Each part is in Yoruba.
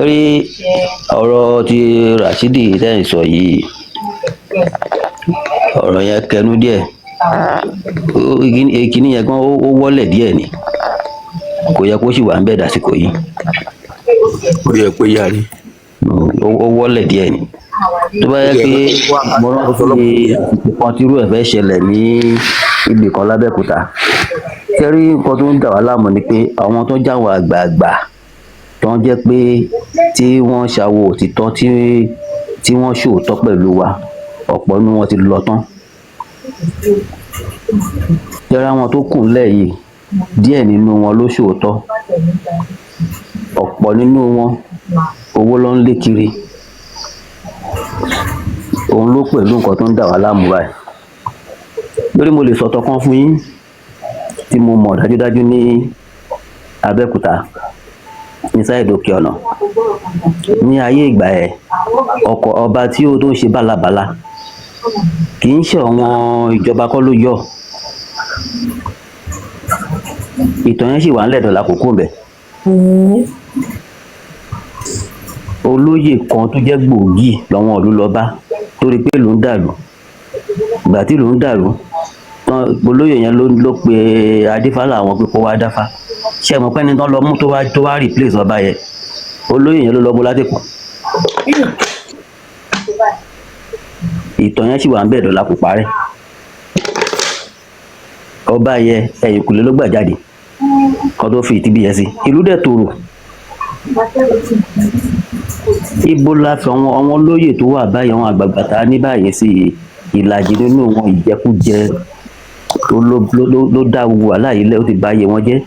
rí ọ̀rọ̀ ti Rashidi tẹ́ ń sọ yìí, ọ̀rọ̀ yẹn kẹnu díẹ̀. Ìkíní yẹn gan ó wọ́lẹ̀ díẹ̀ ni, kò yẹ kó sì wà ń bẹ̀ dàsìkò yìí. Ó yẹ pé yàrí. Ó wọ́lẹ̀ díẹ̀ ni. Tó bá yẹ pé mo rántí àsìkò kan tí irú ẹ̀ fẹ́ ṣẹlẹ̀ ní ibì kan lábẹ́òkúta. Kẹ́rí nǹkan tó ń dà wá láàmú ni pé àwọn tó jáwọn àgbààgbà tó ń jẹ́ pé tí wọ́n ṣàwò òtítọ́ tí wọ́n ṣòótọ́ pẹ̀lú wa, ọ̀pọ̀ nínú wọn ti lọ tán. Kẹ́rí àwọn tó kù ńlẹ̀ yìí, díẹ̀ nínú wọn ló ṣòótọ́, ọ̀pọ̀ nínú wọn owó ló ń lé kiri. Òun ló pẹ̀lú nǹkan tó ń dà wá láàmú báyìí. Lórí mo lè sọ̀tọ̀ kan fún yín tí mo mọ̀ dájúdájú ní Abẹ́òkúta ní sáìdì Òkè Ọ̀nà. Ní ayé ìgbà ẹ̀, ọba tí ó tó ń ṣe bálabàla kì í ṣe àwọn ìjọba kọ́ ló yọ. Ìtàn yẹn sì wà ńlẹ̀ dọ̀la kókó ńbẹ̀. Olóyè kan tó jẹ́ gbòógì lọ́wọ́n ìlú lọ bá torí pé ìlú ń dàrú. Ìgbà tí ìlú ń dàrú, olóyè yẹn ló pe adífálà àwọn pé kó wá dáfá. Ṣé ẹ mọ̀ pé ẹni tán lọ mú tó wá replace ọba yẹn, olóyè yẹn ló lọ bó látẹ̀kọ̀. Ìtàn yẹn sì wà ń bẹ̀ dọ̀la kò parẹ́. Ọba yẹn ẹ̀yìnkùlé ló gbà jáde kan tó fi ìtìbí yẹn sí. Ìlú dẹ̀ tòrò. Ibo la fi àwọn olóyè tó wà báyìí, àwọn àgbààgbà tá a ní báyìí sí ìlàjì nínú wọn ìjẹkújẹ ló dá gbogbo wàhálà yìí lẹ́, ó ti bà ayé wọn jẹ́.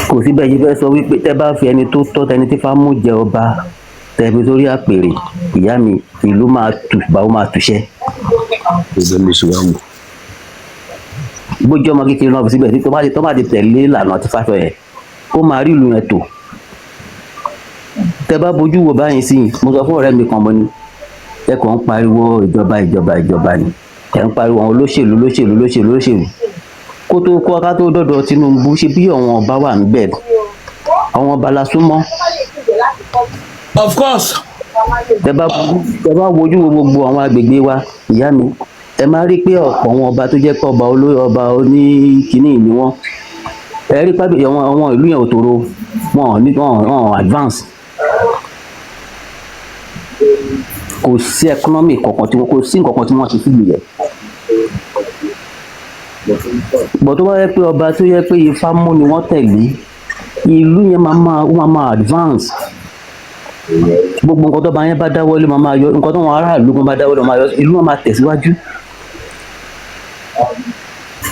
Kò sí bẹ́ẹ̀ ṣe fẹ́ sọ wípé tẹ́ bá fi ẹni tó tọ́ tẹni tí Fámú jẹ ọba tẹ̀bi sórí àpèrè, ìyá mi, ìlú máa báwo máa túṣẹ́. Bójú ọmọ kékeré náà fi síbẹ̀ tí tó bá ti tẹ̀lé ìlànà àti fáfẹ́ yẹn, ó máa rí ìlú yẹn tò. Tẹ́ bá bójú wo báyìí sí, mo sọ fún ọ̀rẹ́ mi kan, mo ní ẹ kàn ń pariwo ìjọba ni, ẹ ń pariwo àwọn olóṣèlú. Kó tó kó ká tó dọ̀dọ̀ Tinubu, ṣe bí àwọn ọba wà ń bẹ̀, àwọn ọba la súnmọ́. Of course. Tẹ́ bá wojú wo gbogbo àwọn agbègbè wa, ìyá mi, ẹ máa rí pé ọ̀pọ̀ àwọn ọba tó jẹ́ pé ọba oníkíní ni wọ́n. Ẹ rí pé àwọn ìlú yẹn ò tòrò, wọn advance. Kò sí economy kankan tí kò sí nǹkan kan tí wọ́n ti fìlú yẹn. Bọ̀ tó bá yẹ pé ọba tó yẹ pé Ifá mú ni wọ́n tẹ̀lé, ìlú yẹn máa advance. Gbogbo nǹkan tó bá yẹn bá dáwọ́lé máa yọ, nǹkan tó wọn aráàlú kan bá dáwọ́lé máa yọ, ìlú máa tẹ̀síwájú.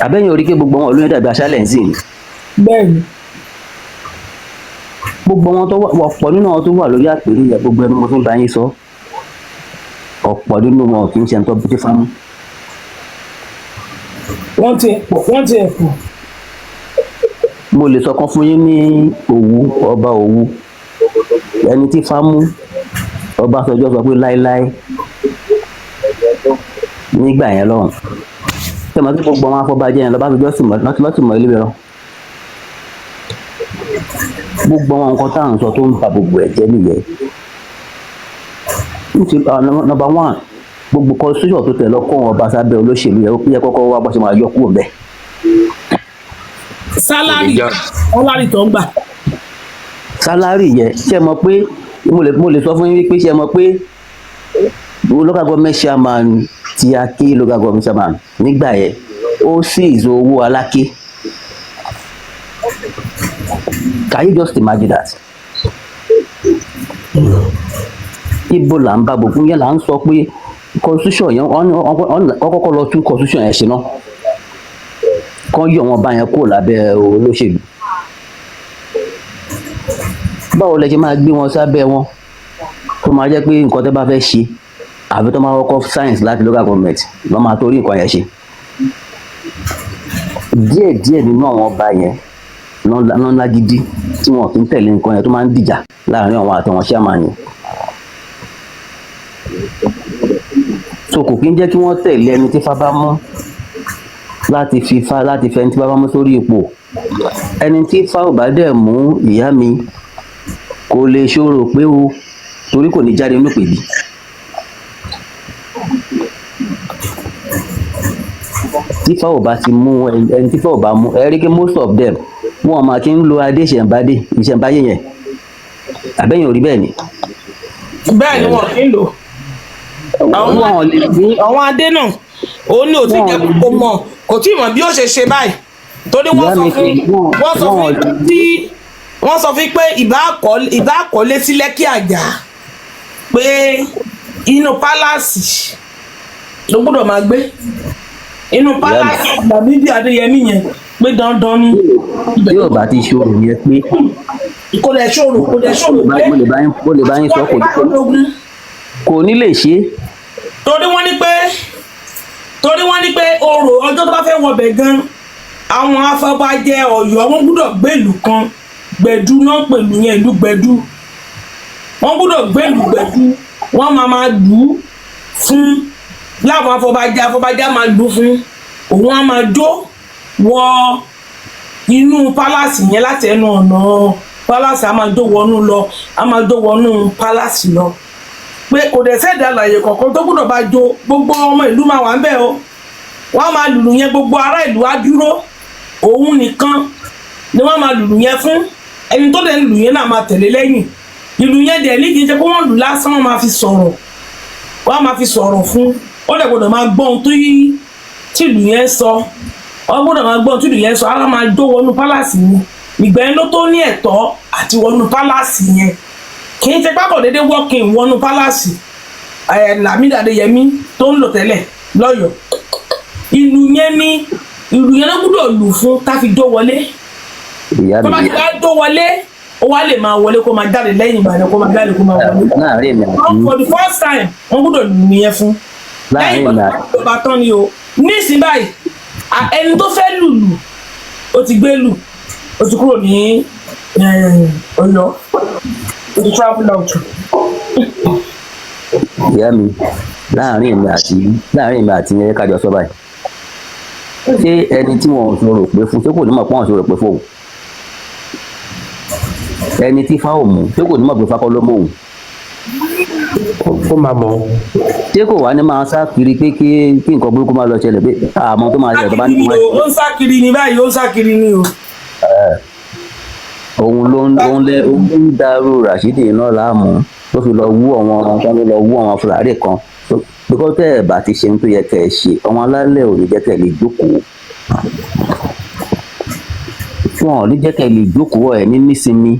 Àbẹ́yìn orí pé gbogbo wọn ìlú yẹn dàbí aṣálẹ̀ ń sìn. Bẹ́ẹ̀ni. Gbogbo wọn tó wà, ọ̀pọ̀ nínú wọn tó wà lórí àpèrè yẹn, gbogbo ẹni mo fi ń bá yín sọ, ọ̀pọ̀ nínú wọn kì í ṣe ẹni tó bí Fámú. Wọ́n ti ẹ̀pọ̀. Mo lè sọ kan fún yín ní Òwu, ọba Òwu, ẹni tí Fámú Ọbásanjọ́ sọ pé láéláé nígbà yẹn lọ́hùn. Ṣé màá kí gbogbo àwọn afọbajẹ yẹn lọ́básanjọ́ sì mọ̀ ilé rẹ̀ lọ. Gbogbo àwọn nǹkan tá à ń sọ tó ń ba gbogbo ẹ̀ jẹ́ nìyẹn. Number one, gbogbo constitution tó tẹ̀ lọ kọ́ wọn ọba sábẹ́ olóṣèlú yẹ kọ́kọ́ wá bó ṣe máa yọ kúrò bẹ́ẹ̀. Sálárì tó ń gbà. Sálárì yẹn, ṣé ẹ mọ̀ pé mo lè sọ fún yín wípé ṣé ẹ mọ̀ pé local government chairman ti Aké local government chairman nígbà yẹn ó sì ìzò owó Aláké. Can you just imagine that? Ibo là ń bá gbogbo yẹn là ń sọ pé constitution yẹn wọ́n kọ́kọ́ lọ tún constitution yẹn ṣe náà, kán yọ wọn bá yẹn kúrò lábẹ́ olóṣèlú. Báwo lẹ ṣe máa gbé wọn sábẹ́ wọn tó máa jẹ́ pé nǹkan tẹ́ bá fẹ́ ṣe àbí tó máa kọ́kọ́ science láti local government lọ́ máa torí nǹkan yẹn ṣe. Díẹ̀ nínú àwọn ọba yẹn lọ́nà gidi tí wọn kì í tẹ̀lé nǹkan yẹn tó máa ń dìjà láàrin àwọn àtàwọn chairman yẹn. So kò kí ń jẹ́ kí wọ́n tẹ̀lé ẹni tí Fá bá mú láti fẹ́ ẹni tí Fá bá mú sórí ipò. ẹni tí Ifá ò bá dẹ̀ mú ìyá mi kò lè ṣòro pé o torí kò ní jáde nínú pèbí. tí Ifá ò bá ti mú ẹni tí Ifá ò bá mú ẹ rí kí most of them wọn máa kí ń lo adé ìṣẹ̀ǹbáyé yẹn àbẹ́yìn ò rí bẹ́ẹ̀ ni. bẹ́ẹ̀ ni wọn kì í lò àwọn adé náà òun ni ò tí jẹ́ kó mọ̀ kò tí mọ̀ bí ó ṣe ṣe báyìí torí wọ́n sọ fún pé ìbá àkọlé sí Lẹ́kì Àjà pé inú pálásì ló gbọ́dọ̀ máa gbé inú pálásì tàbí bí Adéyẹmí yẹn pé dandan ni. yóò bá ti ṣòro yẹn pé kò lè ṣòro pé mo lè bá yín sọ kò ní lè ṣe. torí wọ́n ní pé orò ọjọ́ tó bá fẹ́ wọbẹ̀ gan àwọn afọbajẹ Ọ̀yọ́ wọ́n gbọ́dọ̀ gbé ìlú kan Gbẹ̀dú náà pẹ̀lú yẹn ìlú Gbẹ̀dú wọ́n gbọ́dọ̀ gbé ìlú Gbẹ̀dú wọ́n máa lù ú fún láwọn afọbajẹ máa lù ú fún òun á máa jó wọ inú pálásì yẹn láti ẹnu ọ̀nà pálásì á máa jó wọnú pálásì lọ pé kò dẹ̀ sẹ́ẹ̀dá àlàyé kọ̀ọ̀kan tó gbọ́dọ̀ bá jó gbogbo ọmọ ìlú máa wà ń bẹ̀ o wọ́n máa lùlù yẹn gbogbo ará ìlú á dúró òun nìkan ni wọ́n máa lùlù yẹn fún ẹni tó dẹ̀ ń lù yẹn náà máa tẹ̀lé lẹ́yìn ìlú yẹn dẹ̀ ní kì í ṣe pé wọ́n lù lásán wọ́n máa fi sọ̀rọ̀ fún wọ́n dẹ̀ gbọ́dọ̀ máa gbọ́ ohun tí ìlú yẹn sọ wọ́n gbọ́dọ̀ máa gbọ́ ohun tí ìlú yẹn sọ ara máa jó wọnú pálásì ni ìgbà yẹn ló tó ní ẹ̀tọ́ àti wọnú pálásì yẹn kì í ṣe pápọ̀ déédéé walking wọnú pálásì Lámídì Adéyẹmí tó ń lò tẹ́lẹ̀ lọ́yọ̀ọ́ ìlú yẹn ló gbọ́dọ̀ lù fún ká fi jó wọlé tó bá ti ká jó wọlé ó wá lè máa wọlé kó máa jáde lẹ́yìn ìbàdàn kó máa jáde kó máa wọlé for the first time wọ́n gbọ́dọ̀ lù yẹn fún lẹ́yìn ìbàdàn tán ni o nísìnyí báyìí ẹni tó fẹ́ lùlù ó ti gbé lù ó ti kúrò ní Ọ̀yọ́ ó ti travel out. ìyá mi láàrin èmi àti yẹn kájọ sọ báyìí ṣé ẹni tí wọn ò sọ̀rọ̀ pé fún ṣé kò ní mọ̀ pé wọn ò sọ̀rọ̀ pé fóun ẹni tí Ifá ò mú ṣé kò ní mọ̀ pé Ifá kọ́ ló mọ̀ òun. ó máa mọ̀. ṣé kò wá ní máa sá kiri pé kí nǹkan burúkú máa lọ ṣẹlẹ̀ pé àmọ́ tó máa ṣẹlẹ̀ tó bá ní kí wọ́n. ó ń sá kiri ní báyìí ó ń sá kiri ní o. òun ló ń dárò Ràṣídì náà láàmú ló fi lọ wú àwọn Fúlàní kan bíkọ́ tẹ́ ẹ̀ bá ti ṣe ń tó yẹ kẹ́ ẹ ṣe ọmọ alálẹ̀ ò ní jẹ́ kẹ́ ẹ lè jókòó fún ọ ní jẹ́ kẹ́ ẹ lè jókòó ẹ̀ ní nísinmi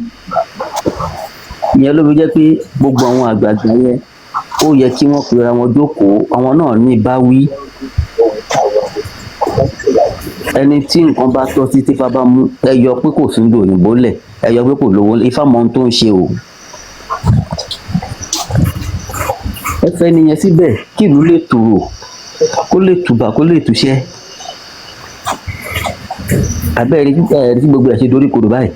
ìyẹn ló fi jẹ́ pé gbogbo àwọn àgbààgbà yẹn ó yẹ kí wọ́n pera wọn jókòó àwọn náà ní báwí ẹni tí nǹkan bá tọ́ sí tí Ifá bá mú ẹ yọ pé kò sí ń lo òyìnbó lẹ̀ ẹ yọ pé kò lówó Ifá mọ ohun tó ń ṣe o. ẹ fẹ́ nìyẹn síbẹ̀ kí ìlú lè tòrò kó lè tùbà kó lè túṣẹ́ abẹ́rẹ́ tí gbogbo ẹ̀ ṣe dorí kodò báyìí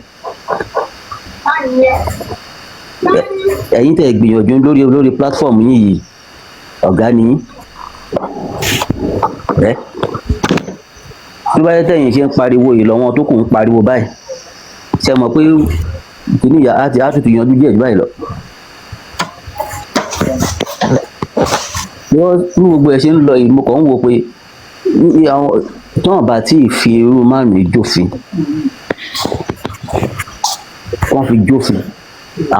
ẹ̀yin tẹ̀ gbìyànjú lórí platform yìí ọ̀gá ni ẹ́ tó bá yẹ tẹ̀yìn ṣe ń pariwo yìí lọ́wọ́ tó kù ń pariwo báyìí ṣe mọ̀ pé kìnìyà á tutù yanjú díẹ̀ jù báyìí lọ. wọ́n ní gbogbo ẹ̀ ṣe ń lọ yìí mo kàn ń wo pé tí wọ́n bá tí ì fi irú márùn-ún jófin wọ́n fi jófin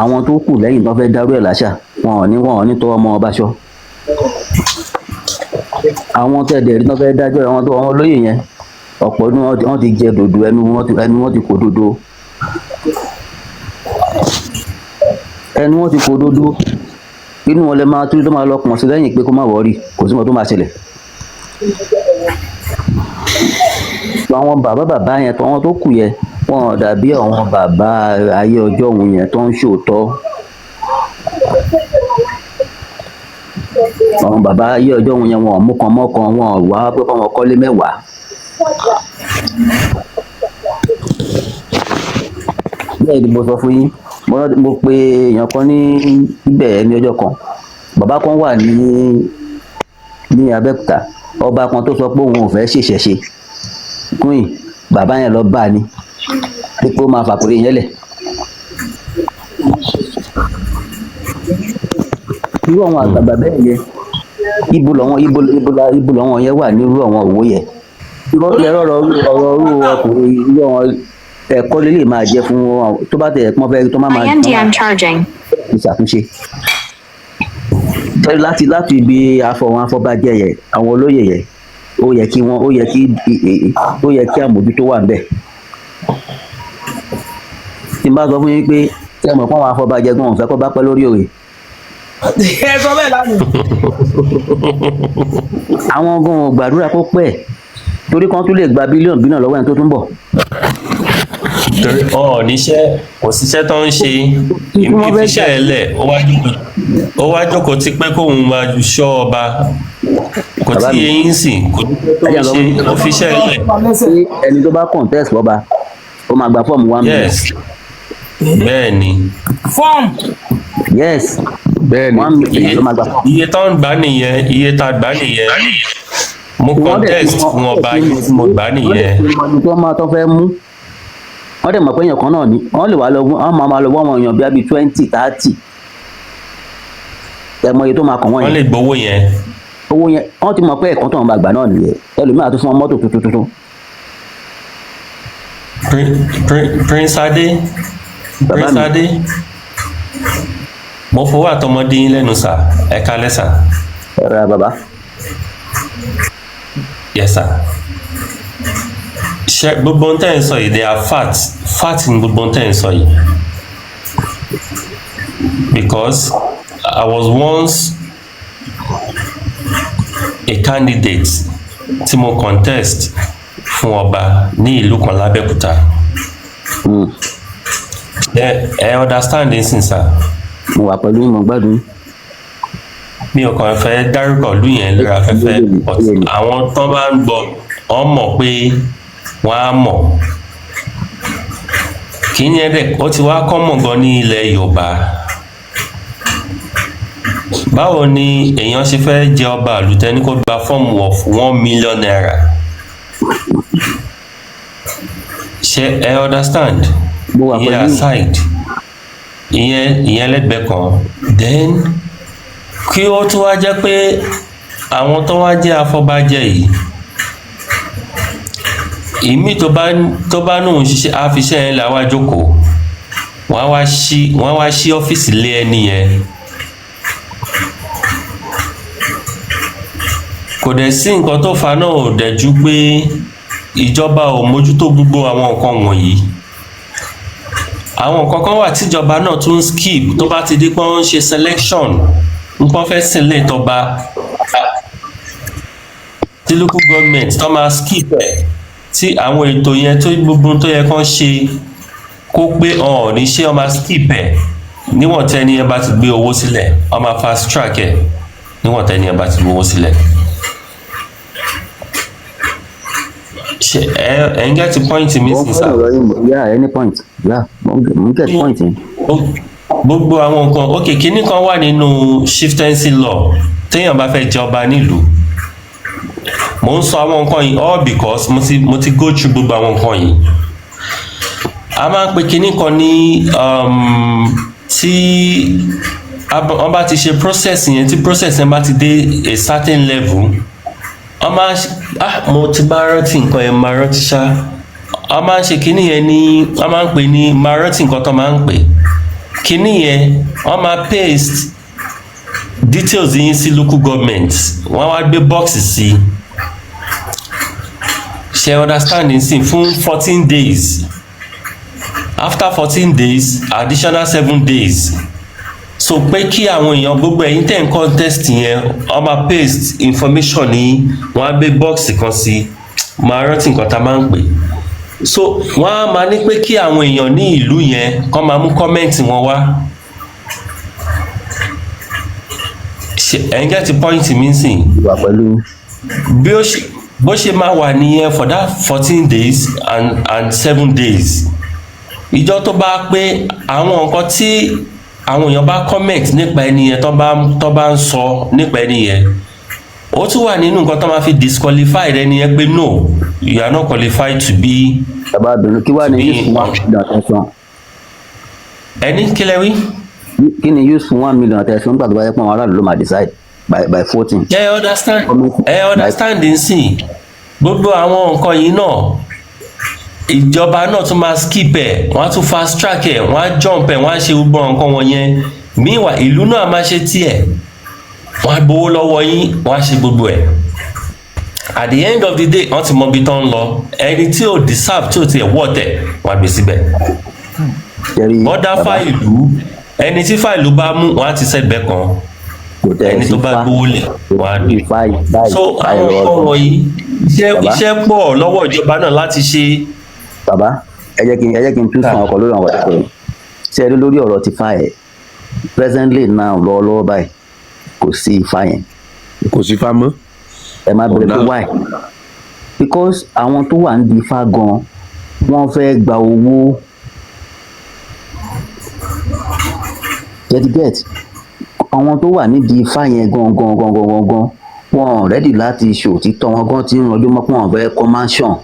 àwọn tó kù lẹ́yìn tó fẹ́ dárú ẹ̀ láṣà wọn ò ní tọwọ́ mọ́ ọba ṣọ́ àwọn tẹ̀dẹ̀ rí tó fẹ́ dájọ́ àwọn olóyè yẹn ọ̀pọ̀ ní wọ́n ti jẹ dòdò ẹnu wọn ti kó dodo ẹnu wọn ti kó dodo inú wọn lè máa tó máa lọ pọ̀ sí lẹ́yìn pé kó má wọ́ọ̀rì kò sí wọn tó máa ṣẹlẹ̀ àwọn bàbá yẹn tó wọn tó kù yẹn wọn ò dàbí àwọn bàbá ayé ọjọ́ òun yẹn tó ń ṣòótọ́ àwọn bàbá ayé ọjọ́ òun yẹn wọn ò mú kan mọ́kan wọn ò wá pé kọ́ wọn kọ́lé mẹ́wàá bẹ́ẹ̀ ni mo sọ fún yín mo pe èèyàn kan ní ibẹ̀ ní ọjọ́ kan bàbá kan wà ní Abẹ́òkúta ọba kan tó sọ pé òun ò fẹ́ ṣèṣẹ̀ṣe kúnyìn bàbá yẹn lọ bá a ní pé ó máa fàkùrẹ́ yẹn lẹ̀. irú àwọn àgbàgbà bẹ́ẹ̀ yẹn ibo lọ́wọ́ yẹn wà nírú àwọn òwò yẹn. ọ̀rọ̀ orú ọkùnrin irú àwọn ẹ̀kọ́ lè máa jẹ́ fún wọn tó bá tẹ̀ pọ́n fẹ́ tó máa ìṣàtúnṣe. láti ibi afọbajẹ yẹn àwọn olóyè yẹn ó yẹ kí àmójútó wà níbẹ̀. tí n bá sọ fún yín pé ṣé ẹ mọ̀ pé àwọn afọbajẹ gan ò fẹ́ kó bá pẹ́ lórí òye. ẹ sọ bẹ́ẹ̀ lánàá. àwọn gan ò gbàdúrà kó pẹ́ torí kan tún lè gba bílíọ̀nù bí náà lọ́wọ́ ẹni tó tún bọ̀. torí níṣẹ́ kò síṣẹ́ tó ń ṣe ìfiṣẹ́ ẹ lẹ̀ ó wá jókòó ti pé kóun máa ṣọ́ ọba kò tí eyín sìn kò tó ń ṣe ó fiṣẹ́ ẹ lẹ̀. ẹni tó bá contest ọba ó máa gba fọ́ọ̀mù 1 million. yes bẹ́ẹ̀ ni. fọ́ọ̀mù. yes bẹ́ẹ̀ ni. 1 million ló máa gba fọ́ọ̀mù. iye tó ń gbà nìyẹn iye tá a gbà nìyẹn mo contest fún ọba yìí tí mo gbà nìyẹn. tó máa tó fẹ́ mú wọ́n dẹ̀ mọ̀ pé èèyàn kan náà ni wọ́n lè wá lọ wọ́n máa lọ wọ́n èèyàn bíi 20 30 ẹ̀mọ iye tó máa kàn wọ́n yẹn. wọ́n lè gbowó yẹn. owó yẹn wọ́n ti mọ̀ pé ẹ̀kan tó ń bá gbà náà nìyẹn ẹlòmíràn tó fún wọn mọ́tò tuntun. Prince Adé mo fowó àtọmọdé yín lẹ́nu sà ẹ kálẹ́ sà. ẹ ra bàbá. yes sir. ṣe gbogbo ohun tẹ́ ń sọ yìí they are fat ní gbogbo ohun tẹ́ ń sọ yìí because I was once a candidate tí mo contest fún ọba ní ìlú kan lábẹ́òkúta ẹ understand this sir. mo wà pẹ̀lú ìmọ̀ gbádùn. mi ò kàn fẹ́ dárúkọ ìlú yẹn lórí afẹ́fẹ́ àwọn tó bá ń gbọ́ ọ mọ̀ pé wọ́n á mọ̀ kí ni ẹ̀dẹ̀ ó ti wá kọ́mọ̀ gan ní ilẹ̀ Yorùbá báwo ni èèyàn ṣe fẹ́ jẹ ọba àlùtẹ́ni kó gba fọ́ọ̀mù of 1 million naira ṣe ẹ understand ìyẹn aside ìyẹn lẹ́gbẹ̀ẹ́ kan then kí ó tún wá jẹ́ pé àwọn tó wá jẹ́ afọbajẹ yìí ìmí tó bá nù ṣiṣẹ́ àfiṣẹ́ yẹn là wá jókòó wọ́n wá ṣí ọ́fíìsì lé ẹni yẹn kò dẹ̀ sí nǹkan tó fa náà ò dẹ̀jú pé ìjọba ò mójútó gbogbo àwọn nǹkan wọ̀nyí àwọn nǹkan kan wà tíjọba náà tún skip tó bá ti di pé wọ́n ń ṣe selection nǹkan fẹ́ sílẹ̀ tọba tí local government tó máa skip ẹ̀ tí àwọn ètò yẹn tó gbogbo tó yẹ kán ṣe kó pé ní ṣé wọ́n máa skip ẹ̀ níwọ̀n tẹ́ni ẹ bá ti gbé owó sílẹ̀ wọ́n máa fast track ẹ̀ níwọ̀n tẹ́ni ẹ bá ti gbé owó sílẹ̀. ẹ ń get point mi sí sá. any point mo get point yẹn. gbogbo àwọn nǹkan ok kíní kan wà nínú chieftaincy law téèyàn bá fẹ́ jẹ ọba nílùú mo ń sọ àwọn nǹkan yìí all because mo ti go through gbogbo àwọn nǹkan yìí a máa ń pe kíní kan ní tí wọ́n bá ti ṣe process yẹn tí process yẹn bá ti dé a certain level wọ́n máa mo ti bá rántí nǹkan yẹn máa rántí ṣá wọ́n máa ń ṣe kíní yẹn ní wọ́n máa ń pè ní máa rántí nǹkan tó máa ń pè kíní yẹn wọ́n máa paste details yín sí local government wọ́n wá gbé box sí ṣe understanding sí fún 14 days after 14 days additional 7 days so pé kí àwọn èèyàn gbogbo ẹ̀yin tẹ̀ ń contest yẹn wọ́n máa paste information ní wọ́n á gbé box kan sí máa rántí nǹkan tá a máa ń pè so wọ́n á máa ní pé kí àwọn èèyàn ní ìlú yẹn kọ́ máa mú comment wọn wá ẹ̀ ń get point mi sìn bí bó ṣe máa wà nìyẹn for that 14 days and 7 days ìjọ tó bá pé àwọn nǹkan tí àwọn èèyàn bá comment nípa ẹni yẹn tó bá ń sọ nípa ẹni yẹn ó tún wà nínú nǹkan tó máa fi disqualify ẹni yẹn pé no you are not qualified to be. bàbá bínú kí wàá ní use fún 1 million àtẹ̀sán. Ẹni kílẹ̀ wí. kí ni use fún 1 million àtẹ̀sán nígbà tó bá yẹ pé àwọn aráàlú ló máa decide by 14. Understand nsìn gbogbo àwọn nǹkan yìí náà ìjọba náà tún máa skip ẹ̀ wọ́n á tún fast track ẹ̀ wọ́n á jump ẹ̀ wọ́n á ṣe gbogbo nǹkan wọn yẹn meanwhile ìlú náà máa ṣe tiẹ̀ wọ́n á gbowó lọ́wọ́ yín wọ́n á ṣe gbogbo ẹ̀ at the end of the day wọ́n ti mọ ibi tán ń lọ ẹni tí ò deserve tí ò tiẹ̀ wọ̀ tẹ̀ wọ́n á gbé síbẹ̀ bọ́dá fáìlú ẹni tí fáìlú bá mú wọ́n á ti sẹ́gbẹ̀ẹ́ kan ẹni tó bá gbówó lẹ̀ wọ́n á gbé so àwọn nǹkan wọ̀nyí iṣẹ́ pọ̀ lọ́wọ́ ìjọba náà láti ṣe. Bàbá ẹ jẹ́ kí n tún sàn ọkọ̀ lórí àwọn ọ̀rọ̀ ṣe é lórí ọ̀rọ̀ ti fa ẹ̀ presently now lọ́wọ́lọ́wọ́ báyìí kò sí ifá yẹn. kò sí ifá mọ́. ẹ má bẹ̀rẹ̀ pé why because àwọn tó wà ń di ifá gan wọ́n fẹ́ gba owó get àwọn tó wà nídìí ifá yẹn gan wọn rẹ́dì láti ṣòtítọ́ wọn gan tí ń rọjò mọ́ pé wọn fẹ́ kọ́ mansion.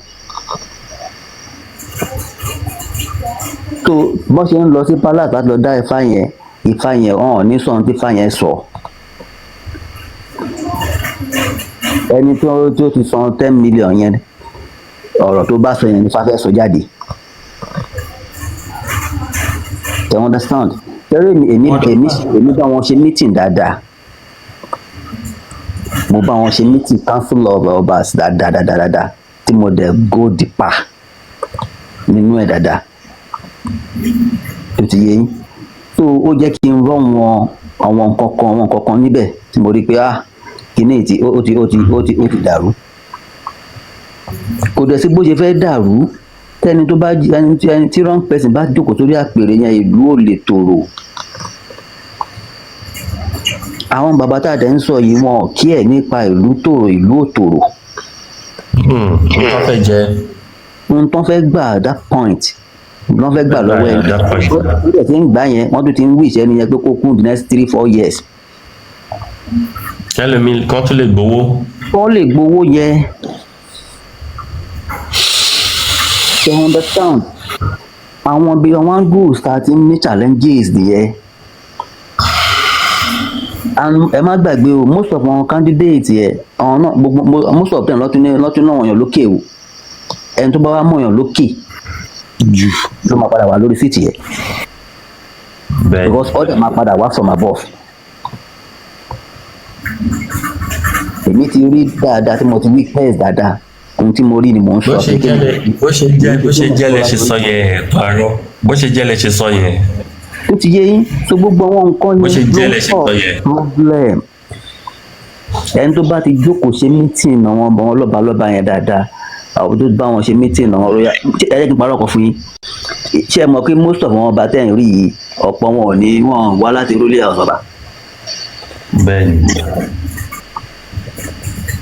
tó bọ́n ṣe ń lọ sí palace láti lọ dá ifá yẹn ọ̀hún ní sọ̀rọ̀ tí ifá yẹn sọ. ẹni tó ti san 10 million yẹn ọ̀rọ̀ tó bá sọ yẹn ní ifá fẹ́ sọ jáde. you understand? èmi bá wọn ṣe meeting dáadáa mo bá wọn ṣe meeting council of obas dáadáa tí mo dẹ̀ go deeper nínú ẹ̀ dáadáa tó ti yé yín so ó jẹ́ kí n rọ́ wọn àwọn nǹkan kan níbẹ̀ tí mo rí pé kíní tí ó ti dàrú kò dẹ̀ sí bó ṣe fẹ́ dàrú tẹ́ni tó bá ẹni tí wrong person bá jókòó sórí àpèrè yẹn ìlú ò lè tòrò. àwọn bàbá tá a dẹ̀ ń sọ yìí wọn kí ẹ̀ nípa ìlú tòrò ìlú ò tòrò. wọ́n fẹ́ jẹ. ohun tó ń fẹ́ gbà at that point wọ́n fẹ́ gbà lọ́wọ́ ẹ̀ nígbà tí ń gbà yẹn wọ́n tún ti ń wish ẹni yẹn pé kó kún the next 3-4 years. kẹlẹ́mi kan tún lè gbowó. wọ́n lè gbowó yẹn. you understand? àwọn bíi àwọn groups tá a ti ní challenges nìyẹn. and ẹ má gbàgbé o most of àwọn candidates yẹ àwọn náà gbogbo most of them lọ́tún náà wọ̀nyàn lókè o ẹni tó bá wá mọ̀yàn lókè jù ló máa padà wá lórí fìtì yẹ because order máa padà wá from above. èmi ti rí dáadáa tí mo ti witness dáadáa ohun tí mo rí ni mò ń sọ. bó ṣe jẹ́lẹ̀ ṣe sọ yẹn parọ́ bó ṣe jẹ́lẹ̀ ṣe sọ yẹn. ó ti yé yín so gbogbo àwọn nǹkan bó ṣe jẹ́lẹ̀ ṣe sọ yẹn. problem ẹni tó bá ti jókòó ṣe meeting àwọn ọmọ wọn lọ́ba yẹn dáadáa àwọn tó bá wọn ṣe meeting àwọn royal ẹ jẹ́ kí n parọ́ ọkọ̀ fún yín ṣé ẹ mọ̀ pé most of àwọn ọba tẹ̀ ń rí yìí ọ̀pọ̀ wọn ò ní wọn wá láti rólé ọ̀sọ̀ba. bẹ́ẹ̀ni.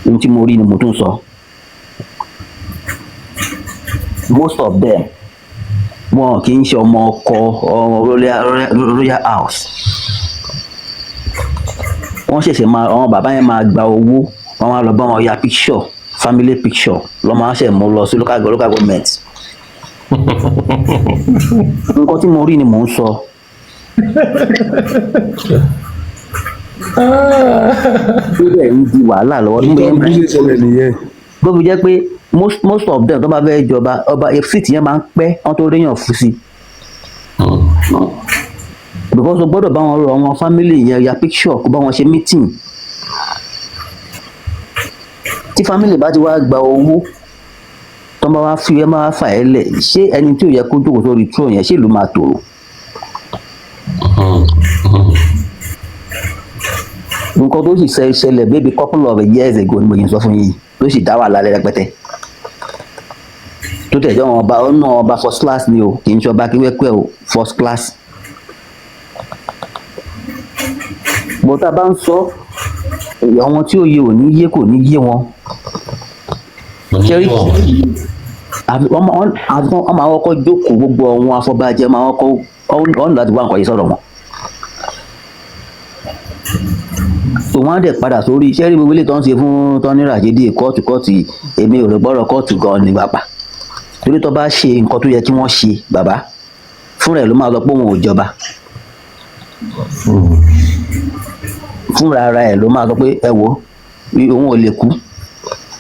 ohun tí mo rí ni mo tún sọ. most of them wọn kì í ṣe ọmọ ọkọ royal house wọ́n ṣẹ̀ṣẹ̀ máa àwọn bàbá yẹn máa gba owó wọ́n máa lọ bá wọn ya picture family picture lọ́ máa ṣẹ̀ mú lọ sí local government. nǹkan tí mo rí ni mò ń sọ. bíbẹ̀ ń di wàhálà lọ́wọ́ tó fi jẹ́ pé most of them tó bá fẹ́ jọba ọba fíìtì yẹn máa ń pẹ́ wọ́n tó réyàn fún sí. because o gbọ́dọ̀ bá wọn rọ àwọn family yẹn ya picture kó bá wọn ṣe meeting. tí family bá ti wá gba owó tó bá wá fi ẹ máa fà ẹ́ lẹ̀ ṣé ẹni tí ò yẹ kó jókòó sórí throne yẹn ṣé ìlú máa tòrò. nǹkan tó sì ṣẹlẹ̀ baby couple of years ago ni mo yẹn sọ fún yín ló sì dá wàhálà rẹpẹtẹ tó tẹ̀jọ́ wọn ọba ọ̀nà ọba first class ni o kì í ṣe ọba kíwẹ́kẹ́ o first class. bó tá a bá ń sọ àwọn tí òye ò ní yé kò ní yé wọn. ṣẹ́rí wọ́n máa kọ́kọ́ jókòó gbogbo àwọn afọbajẹ máa kọ́kọ́ ọ̀nà láti wá nǹkan yìí sọ̀rọ̀ wọn. tó wọ́n á dẹ̀ padà sórí iṣẹ́ rí gbogbo ilé tó ń ṣe fún tọ́ní Ràṣídì kóòtù èmi ò rò gbọ́rọ̀ kóòtù gan ni pàápàá torí tó bá ṣe nǹkan tó yẹ kí wọ́n ṣe bàbá fúnra ẹ̀ ló máa sọ pé òun ò jọba fúnra ara ẹ̀ ló máa sọ pé ẹ wo òun ò lè kú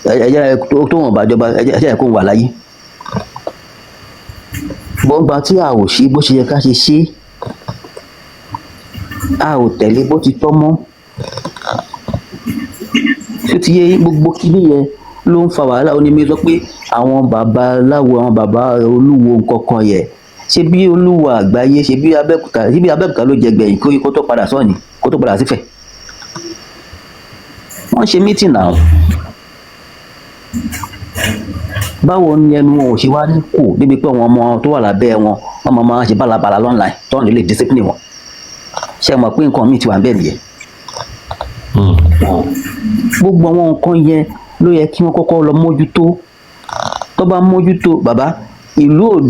ẹjẹ tó wọn bá jọba ẹjẹ kó wà láyé gbọ́ngbà tí a ò ṣe bó ṣe yẹ ká ṣe ṣe a ò tẹ̀lé bó ti tọ́ mọ́ tó ti yé gbogbo kíní yẹn ló ń fa wàhálà onímọ̀ sọ pé àwọn babaláwo àwọn baba olúwo nǹkankan yẹ ṣé bí olúwo àgbáyé ṣe bí Abẹ́òkúta ló jẹ gbẹ̀yìn kó tó padà sọ́ọ̀nì kó tó padà sífẹ̀ wọ́n ṣe mítìn náà báwo ni ẹnu wọn ò ṣe wá ní kù débi pé àwọn ọmọ tó wà lábẹ́ wọn ọmọ máa ṣe bálabàla lọ́nà tó ní lè discipline wọn ṣe mọ̀ pé nǹkan míì ti wà ń bẹ̀ nìyẹn gbogbo àwọn nǹkan yẹn ló yẹ kí wọ́n kọ́kọ́ lọ mójútó tó bá mójútó bàbá ìlú ò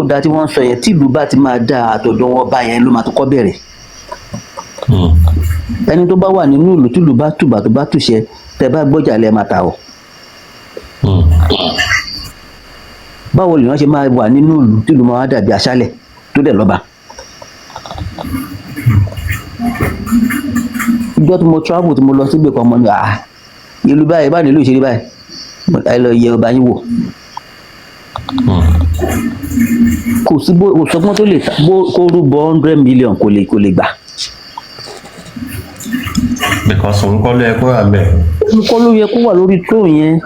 da tí wọ́n ń sọ yẹn tí ìlú bá ti máa da àtọ̀dọ̀ wọn bá yẹn ló máa tó kọ́ bẹ̀rẹ̀ ẹni tó bá wà nínú ìlú tí ìlú bá tùbà tó bá tùṣẹ tẹ bá gbọ́jà lẹ́ẹ̀ máa ta ọ̀ báwo lèèyàn ṣe máa wà nínú ìlú tí ìlú máa dàbí aṣálẹ̀ tó dẹ̀ lọ́ba ìjọ tí mo travel tí mo lọ síbi kan mọ́ ní ìlú báyìí bá nílùú ìṣeré báyìí ẹ lọ yẹ ọba yín wò kò sí bó sọgbọ́n tó lè kó rúbọ 100 million kò lè gbà. because òun kọ́ ló yẹ kó wà bẹ́ẹ̀. òun kọ́ ló yẹ kó wà lórí tó yẹn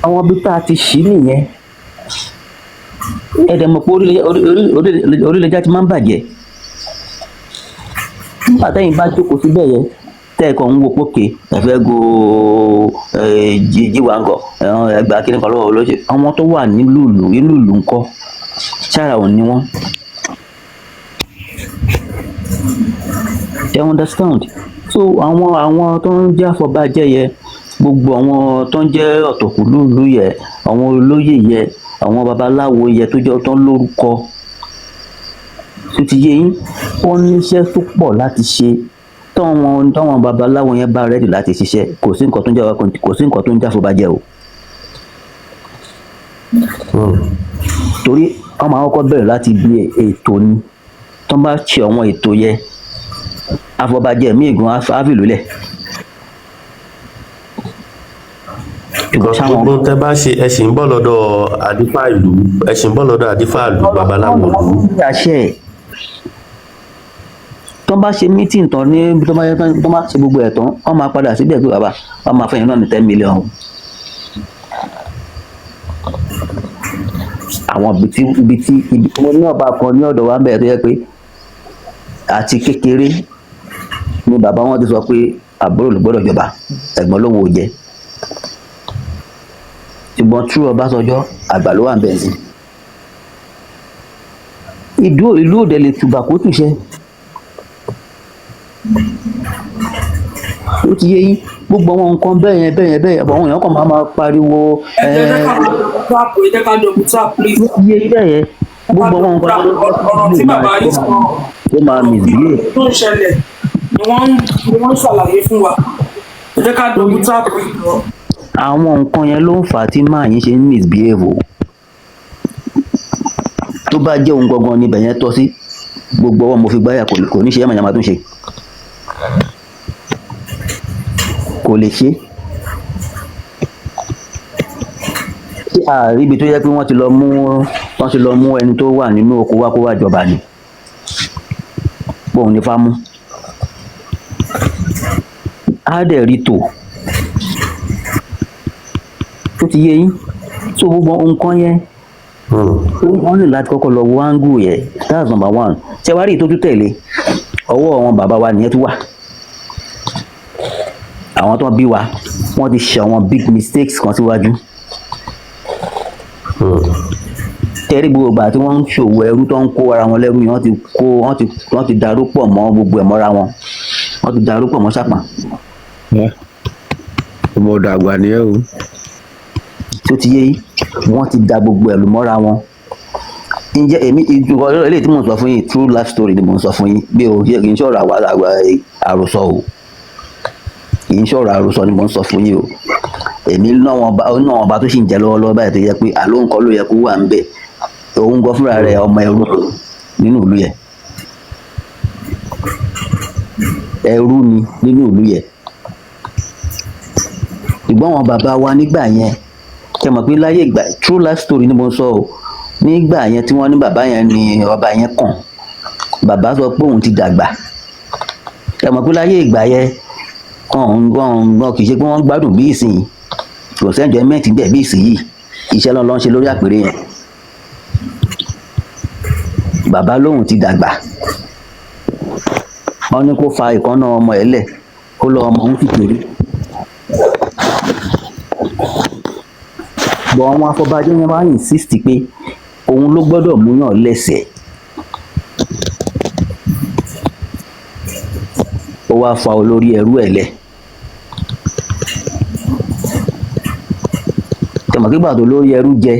àwọn ibi tá a ti ṣí nìyẹn ẹ̀dẹ̀ mọ̀ pé orílẹ̀-èdè ti máa ń bàjẹ́ nígbà tẹ́yìn bá jókòó síbẹ̀ yẹn tẹ́ẹ̀kọ́ ń wo pókè ẹ̀fẹ́ go jíwáńgọ̀ ẹgbẹ́ akíní kan lọ́wọ́ lọ́sẹ̀ àwọn tó wà nílùú ìlú ńkọ́ sára ò ní wọ́n. you understand so àwọn tó ń jẹ́ àfọ̀bàjẹ́ yẹ gbogbo àwọn tó ń jẹ́ ọ̀tọ̀kùlú yẹ àwọn olóyè yẹ àwọn babaláwo yẹ tó jẹ́ tó ń lórúkọ tó ti yé yín wọ́n níṣẹ́ tó pọ̀ láti ṣe táwọn babaláwo yẹn bá rẹ́dì láti ṣiṣẹ́ kò sí nǹkan tó ń jà àfọ̀bàjẹ́ o torí wọ́n máa kọ́kọ́ bẹ̀rẹ̀ láti bí ètò ni tó bá ṣe àwọn ètò yẹ àfọ̀bàjẹ́ míì gan áfìlúlẹ̀. gbogbo tẹ bá ṣe ẹ ṣì ń bọ̀ lọ́dọ̀ àdífà ìlú babaláwo ìlú. tó bá ṣe mítìn tán ní tó bá ṣe gbogbo ẹ̀ tán wọ́n máa padà síbẹ̀ pé bàbá wọ́n máa fẹ́yìn náà ní 10 million. àwọn ibi tí mo ní ọba kan ní ọ̀dọ̀ wa ń bẹ̀rẹ̀ tó yẹ pé àti kékeré ni bàbá wọn ti sọ pé àbúrò ló gbọ́dọ̀ jọba ẹ̀gbọ́n ló wò jẹ ṣùgbọ́n tú Ọbásanjọ́ àgbà ló wà ń bẹ̀ sí ìlú òde lè tùbà kó tùṣẹ́ ó ti yé yín gbogbo àwọn nǹkan bẹ́ẹ̀ yẹn àwọn èèyàn kan máa pariwo ẹ jẹ́ ká dọ̀bù tap please. yé bẹ́ẹ̀ yẹn gbogbo àwọn nǹkan ọ̀rọ̀ tí bàbá yìí sọ ó máa mìsílẹ̀ tó ń ṣẹlẹ̀ ni wọ́n ń ṣàlàyé fún wa ẹ jẹ́ ká dọ̀bù tap please. àwọn nǹkan yẹn ló ń fà á tí máa yín ṣe ń misbehave o tó bá jẹ́ ohun gangan níbẹ̀ yẹn tọ́ sí gbogbo ọwọ́ mo fi gbáyà kò ní ṣe yàmàyàmà tó ń ṣe kò lè ṣe tí ààrí ibi tó yẹ pé wọ́n ti lọ mú ẹni tó wà nínú oko wá kó wá jọba ni bóun ní fámú á dẹ̀ rí tò tó ti yé yín so gbogbo nǹkan yẹn wọ́n ní láti kọ́kọ́ lọ wo áńgù yẹn that's number one ṣé wàá rí ètò tó tẹ̀lé ọwọ́ àwọn bàbá wa nìyẹn tó wà àwọn tó bí wa wọ́n ti ṣe àwọn big mistakes kan síwájú tẹ́rí gbogbo ìgbà tí wọ́n ń ṣòwò ẹrú tó ń kó ara wọn lẹ́rú yìí wọ́n ti darú pọ̀ mọ́ gbogbo ẹ̀ mọ́ra wọn wọ́n ti darú pọ̀ mọ́ sápà. ọmọ ọ̀dọ̀ àgbà ni ẹ o. tó ti yé wọ́n ti da gbogbo ẹ̀lú mọ́ra wọn ǹjẹ́ èmi ìjùkọ̀ eléyìí tí mò ń sọ fún yín true life story ni mò ń sọ fún yín bí o kì í ṣọ̀rọ̀ àròsọ o kì í ṣọ̀rọ̀ àròsọ ni mò ń sọ fún yín o èmi náà wọn bá tó sì ń jẹ lọ́wọ́lọ́wọ́ báyìí tó yẹ pé àló nǹkan ló yẹ kó wà ń bẹ̀ òun gan fúnra rẹ̀ ọmọ ẹrú nínú ìlú yẹn ẹrú ni nínú ìlú yẹn ìgbọ́n wọn bàbá wa nígbà yẹn ṣe mọ̀ pé láyé ìgbà true life story ni mo ń sọ o nígbà yẹn tí wọ́n ní bàbá yẹn ni ọba yẹn kàn bàbá sọ pé òun ti dàgbà ṣe mọ̀ pé láyé ìgbà yẹn wọn kì í ṣe pé wọ́n gbádùn bí ìsìn kò sẹ́jọ́ mẹ́tì bẹ́ẹ̀ bí ìsìn yìí iṣẹ́ lọ́n ń ṣe lórí àpèrè yẹn bàbá lóhùn ti dàgbà wọ́n ní kó fa ìkànnà ọmọ ẹ̀ lẹ̀ kó lọ ọmọ òun kékeré bọ̀ àwọn afọbajẹ́ yẹn wá insist pé òun ló gbọ́dọ̀ múyàn lẹ́sẹ̀ ó wá fa olórí ẹrú ẹ̀ lẹ̀ tẹ̀mọ̀kígbà tó lórí ẹrú jẹ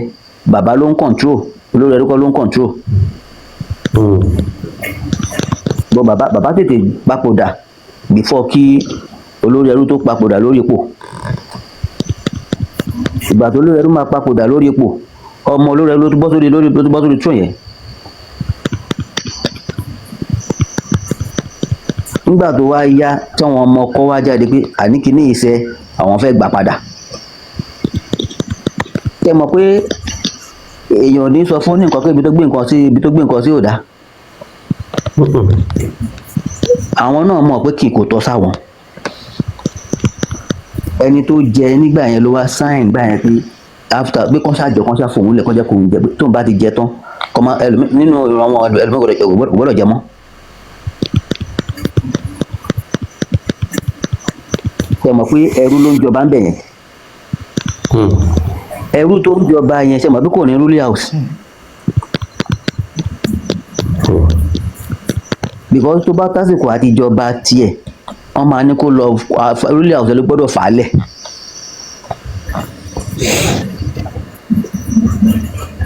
bàbá ló ń control olórí ẹrú kọ́ ló ń control bọ́ bàbá tètè papòdà before kí olórí ẹrú tó papòdà lórí ipò ìgbà tó olórí ẹrú máa papòdà lórí ipò ọmọ olórí ẹrú ló tó bọ́ sórí tún yẹn nígbà tó wá yá tí àwọn ọmọ ọkọ wá jáde pé àníkíní ìṣe àwọn fẹ́ gbà padà tẹ mọ̀ pé èèyàn ní sọ fún ní nǹkan pé ibi tó gbé nǹkan sí ò dá àwọn náà mọ̀ pé kì í kò tọ́ sáwọn ẹni tó jẹ nígbà yẹn ló wá sáìn gbà yẹn pé after pé kọ́ńṣà fòun lẹ̀ kọ́ńṣà fòun jẹ tó ń bá ti jẹ tán nínú àwọn ẹlòmíràn gbọ́dọ̀ jẹ mọ́ ṣe mọ̀ pé ẹrú ló ń jọba ń bẹ̀ yẹn ẹrú tó ń jọba yẹn ṣe mọ̀ pé kò ní ruling house because tó bá tásìkò àti ìjọba tiẹ̀ wọ́n máa ní kó lọ ruling house ló gbọ́dọ̀ fà á lẹ̀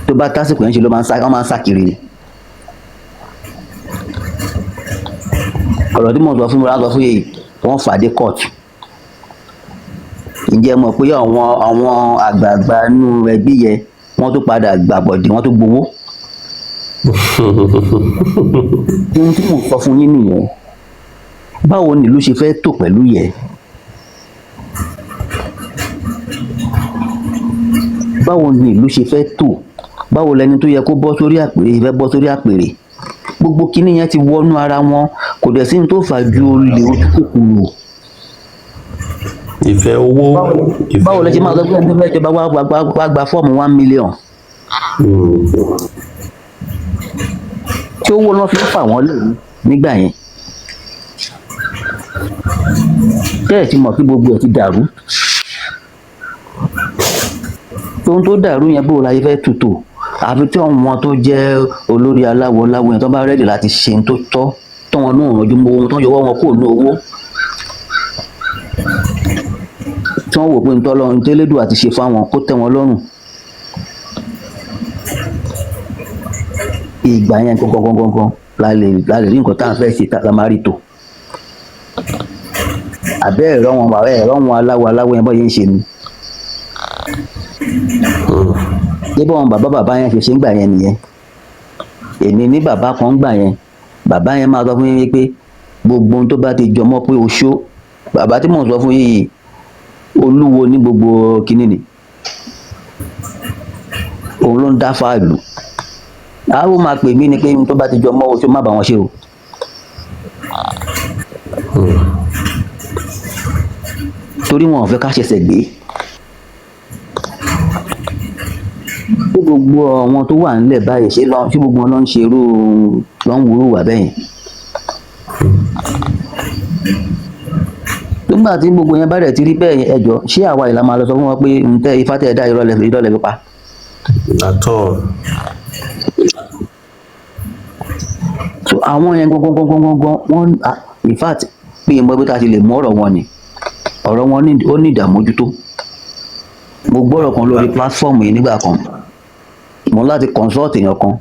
tó bá tásìkò yẹn ṣe ló máa ń sá kiri ni ọ̀rọ̀ tí mo sọ fún mi láti sọ fún yìí wọ́n fàdé court ǹjẹ́ mọ̀ pé àwọn àgbààgbà inú ẹbí yẹn wọ́n tó padà gbàbọ̀dé wọ́n tó gbowó ohun tí mo sọ fún yín nìyẹn báwo ni ìlú ṣe fẹ́ tò pẹ̀lú yẹn báwo ni ìlú ṣe fẹ́ tò báwo lẹni tó yẹ kó bọ́ sórí àpèrè fẹ́ bọ́ sórí àpèrè gbogbo kinní yẹn ti wọnú ara wọn kò dẹ̀ sí ní tó fà ju olè ojú kòkòrò ìfẹ́ owó báwo lẹ ṣe máa sọ pé ẹni tó fẹ́ jọba wá gba fọ́ọ̀mù 1 million tí owó náà fi ń fà wọ́n lè nígbà yẹn tẹ́ẹ̀ tí mọ̀ kí gbogbo ẹ̀ ti dàrú ohun tó dàrú yẹn bó láyé fẹ́ tutù àfi tí àwọn tó jẹ́ olórí aláwọ̀ yẹn tó bá rẹ́dì láti ṣe tó tọ́ tó wọn náà rànjú mọ́ ohun tó yọwọ́ wọn kúrò ní owó tí wọ́n wò pé ntọ́lọ́run tẹ́lẹ́dù àti ṣe fáwọn kó tẹ́ wọn lọ́rùn ìgbà yẹn gangan la lè rí nǹkan tá à ń fẹ́ ṣe tá a máa rí tò àbẹ́ ẹ̀rọ wọn aláwọ̀ yẹn bọ́ yẹn ń ṣe ni débọ̀ wọn bàbá yẹn ṣe ń gbà yẹn nìyẹn èmi ní bàbá kan ń gbà yẹn bàbá yẹn máa sọ fún yín pé gbogbo ohun tó bá ti jọmọ́ pé oṣó bàbá tí mò ń sọ fún yìí olúwo ní gbogbo kínní ni òun ló ń dá fáàlù àwọn máa pè mí ni pé ohun tó bá ti jọmọ́ oṣó má bà wọn ṣe o torí wọn ò fẹ́ ká ṣẹ̀ṣẹ̀ gbé gbogbo àwọn tó wà nílẹ̀ báyìí ṣé gbogbo wọn ló ń ṣerú ló ń wúrú wà bẹ́yìn nígbà tí gbogbo yẹn bá rẹ̀ ti rí bẹ́ẹ̀ ẹjọ́ ṣé àwa ìlà máa lọ sọ fún wọn pé ń tẹ́ ifá tẹ́ ẹ dá irọ́ lẹ fi pa. àtọ̀. so àwọn yẹn gangan wọn in fact pé ìmọ̀ ibi tá a ti lè mú ọ̀rọ̀ wọn ni ọ̀rọ̀ wọn ó ní ìdààmójútó mo gbọ́rọ̀ kan lórí platform yìí nígbà kan mo láti consult èèyàn kan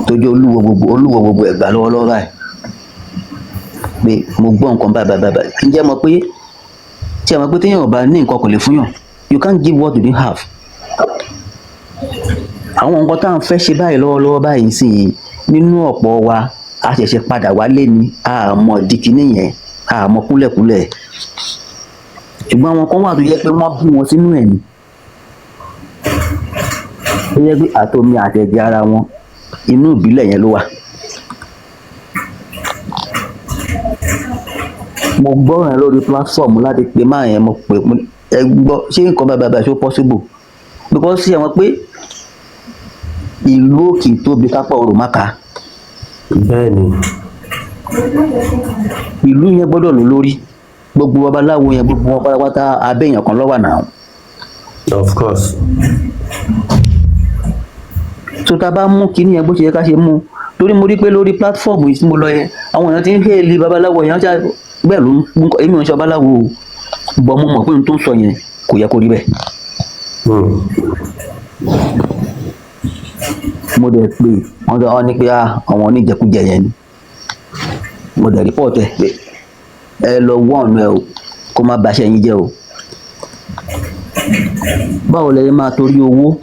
tó jẹ́ olúwo gbogbo Ẹ̀gbá lọ́wọ́lọ́wọ́ báyìí pé mo gbọ́ nǹkan báyìí ǹjẹ́ mọ̀ pé tí a mọ̀ pé téèyàn bá ní nǹkan kò lè fún yàn, you can't give what you don't have. àwọn nǹkan tá à ń fẹ́ ṣe báyìí lọ́wọ́lọ́wọ́ báyìí sí i nínú ọ̀pọ̀ wa a ṣẹ̀ṣẹ̀ padà wálé ni àmọ́ dìkínì yẹn àmọ́ kúlẹ̀kúlẹ̀, ṣùgbọ́n àwọn kan wà tó yẹ pé wọ́n bí wọn sínú ẹ̀ ni tó yẹ pé àtomi àtẹ̀jẹ̀ ara wọn inú ìbílẹ̀ yẹn ló wà. mo gbọ́ rẹ̀ lórí platform láti pe máa yẹn mo pè ẹ gbọ́ ṣé nǹkan báyìí ṣó possible because ṣé ẹ mọ̀ pé ìlú òkè tóbi kápá orò má ka. bẹ́ẹ̀ni. ìlú yẹn gbọ́dọ̀ lò lórí gbogbo babaláwo yẹn gbogbo wọn pátápátá abẹ́yàn kan lọ́wọ́ náà. of course. tó ta bá mú kinní yẹn bó ṣe yẹ ká ṣe mú torí mo rí pé lórí platform yìí tí mo lọ yẹn àwọn èèyàn ti ń hẹ́ẹ̀lì babaláwo yẹn ṣá bẹ́ẹ̀ ló ń kọ́ èmi ò ń ṣe babaláwo bọ́ mo mọ̀ pé n tó ń sọ yẹn kò yẹ kó rí bẹ́ẹ̀. mo dẹ̀ pé wọ́n ní pé àwọn oníjẹkújẹ yẹn ni mo dẹ̀ report ẹ̀ pé ẹ lọ wọ́n ẹ o kó má baṣẹ́ yín jẹ́ o. báwo lẹ máa torí owó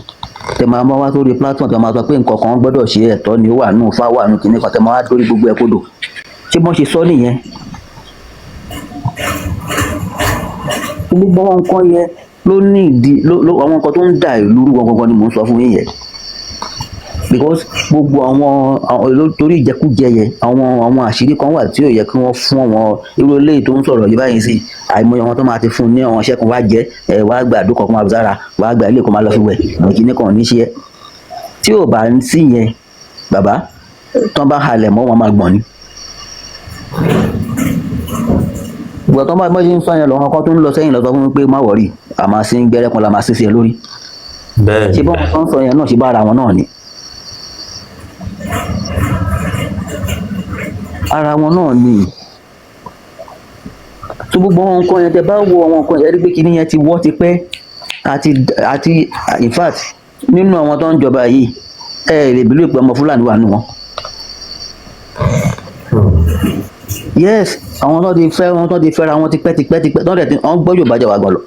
tẹ máa wá sórí platform tẹ máa sọ pé nǹkan kan gbọ́dọ̀ ṣe ẹ̀tọ́ ni ó wà nù fá wà nù kìíní kan tẹ máa wá torí gbogbo ẹ̀ kodò ṣé bọ́n ṣe sọ nìyẹn. gbogbo àwọn nǹkan yẹn ló ní ìdí àwọn nǹkan tó ń da ìlú rú gangan ni mò ń sọ fún yín yẹn because gbogbo àwọn torí ìjẹkújẹ yẹn àwọn àṣírí kan wà tí ò yẹ kí wọ́n fún àwọn irú eléyìí tó ń sọ̀rọ̀ yìí báyìí sí àìmọye wọn tó máa ti fún un ní àwọn iṣẹ́ kan wá jẹ́ wá gba àdúkọ̀ kan máa fi sára wá gba ilé kan máa lọ fi wẹ̀ lọ́kì ní kan ní ṣe tí ò bá ń sí yẹn bàbá tán bá halẹ̀ mọ́ wọn máa gbọ̀n ni. ìgbà tó bá ṣe ń sọ yẹn lọ́wọ́ kan tó ń lọ sẹ́yìn lọ́sọ fún mi pé má wọ̀rí àmà sí ń gbẹ́rẹ́ kan la máa sí sí ẹ lórí. bẹ́ẹ̀ ṣé bọ́n tó ń sọ yẹn náà ṣe bá ara wọn náà ni. ara wọn náà ni tó gbogbo àwọn nǹkan yẹn tẹ bá wo àwọn nǹkan yẹn rí pé kinní yẹn ti wọ́ ti pẹ́ àti in fact nínú àwọn tó ń jọba yìí ẹ lè bílò pé ọmọ Fúlàní wà nù wọn. yes àwọn tó ti fẹ́ra wọn ti pẹ́ tó dẹ̀ ti wọ́n gbọ́ Yorùbá jẹ́ wà gbọ́ lọ.